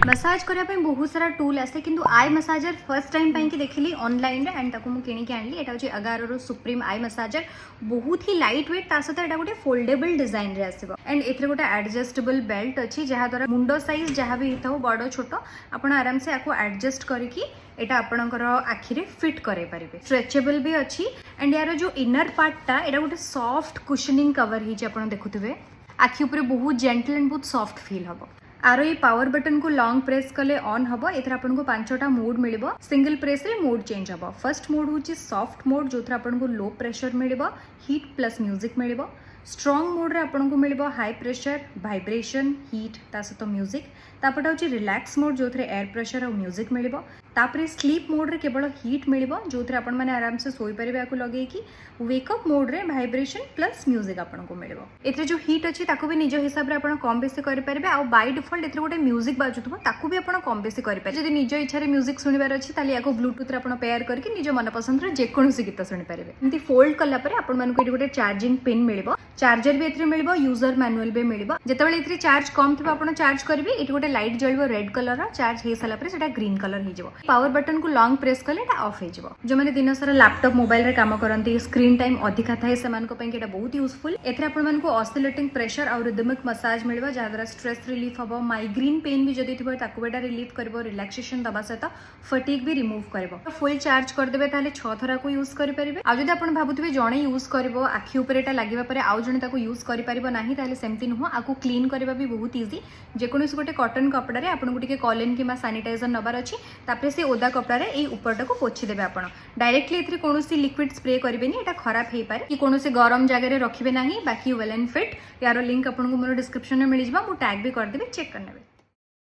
Massage करने बहुत सारा टूल आसे किंतु आई मसाजर फर्स्ट टाइम पाई देखिली ऑनलाइन रे एंड ताको मु किनिक आनली एटा होची अगारो सुप्रीम आई मसाजर बहुत ही लाइट वेट ता सहित एटा गोटे फोल्डेबल डिजाइन रे आसीबो एंड एथरे गोटे एडजस्टेबल बेल्ट अछि जहा द्वारा मुंडो साइज जहा भी हिताउ बड़ छोट आपण आराम से आको एडजस्ट करिकी एटा आपणकर आखि रे फिट करे परिबे स्ट्रेचेबल भी अछि एंड यार जो इनर पार्ट ता एटा गोटे सॉफ्ट कुशनिंग कवर हिचे आपण देखुथिबे आखि ऊपर बहुत जेंटल एंड बहुत सॉफ्ट फील हबो आर ये पावर बटन को लॉन्ग प्रेस कले ऑन हम एथर आपन को 5टा मोड मिलिबो सिंगल प्रेस रे मोड चेंज हबो फर्स्ट मोड होची सॉफ्ट मोड जोथर आपन को लो प्रेशर मिलिबो हीट प्लस म्यूजिक मिलिबो स्ट्रांग मोड रे आपन को मिलिबो हाई प्रेशर वाइब्रेशन हीट ता सहित म्यूजिक तापटा होची रिलैक्स मोड जोथर एयर प्रेशर और म्यूजिक मिलिबो तापरे स्लीप मोड रे केवल हीट मिलिबो जोथर आपन माने आराम से सोई परिबे आको लगे कि वेकअप मोड रे वाइब्रेशन प्लस म्यूजिक आपन को मिलिबो एथरे जो हीट अछि ताको भी निज हिसाब रे आपन कम बेसी करि परिबे आ बाय डिफॉल्ट एथरे गोटे म्यूजिक बाजुथबो ताको भी आपन कम बेसी करि परिबे जदि निज इच्छा रे म्यूजिक सुनिबार अछि ताली याको ब्लूटूथ रे आपन पेयर करके निज मन पसंद रे जे कोनोसी गीत सुनि परिबे एमती फोल्ड कला परे आपन मन को एठी गोटे चार्जिंग पिन मिलिबो चार्जर भी एथरे मिलिबो यूजर मैनुअल भी मिलिबो जेतेबेले एथरे चार्ज कम थिबो आपन चार्ज करबे एठी गोटे लाइट जळबो रेड कलर रा चार्ज हे साला परे सेटा ग्रीन कलर हे जिवो पावर बटन को लॉन्ग प्रेस कले एटा ऑफ हे जिवो जो माने दिन सारा लैपटॉप मोबाइल रे काम करंती स्क्रीन टाइम अधिका थाए सेमान को पई एटा बहुत यूजफुल एथरे आपन मन को ऑसिलेटिंग प्रेशर और रिदमिक मसाज मिलिबो जा द्वारा स्ट्रेस रिलीफ हबो माइग्रेन पेन भी जदी थिबो ताको बेटा रिलीफ करबो रिलैक्सेशन दबा सहित फटीग भी रिमूव करबो फुल चार्ज कर देबे ताले 6 थरा को यूज करि परिबे आ जदी आपन भाबुथिबे जणे यूज करबो आखि ऊपर एटा लागिबा परे आ जणे ताको यूज करि परिबो नाही ताले सेमति नुह आको क्लीन करबा भी बहुत इजी जे कोनोस गोटे कॉटन कपड़ा रे आपन गुटिके कॉलिन किमा सैनिटाइजर नबार अछि तापरे से ओदा कपड़ा रे एई ऊपरटा को पोछि देबे आपन डायरेक्टली एथरे कोनोसी लिक्विड स्प्रे करिबेनी एटा खराब हे पारे कि कोनोसी गरम जगह रे रखिबे नाही बाकी वेल एंड फिट यार लिंक आपन को मोर डिस्क्रिप्शन में मिलि जिबा मु टैग भी कर देबे चेक करनेबे।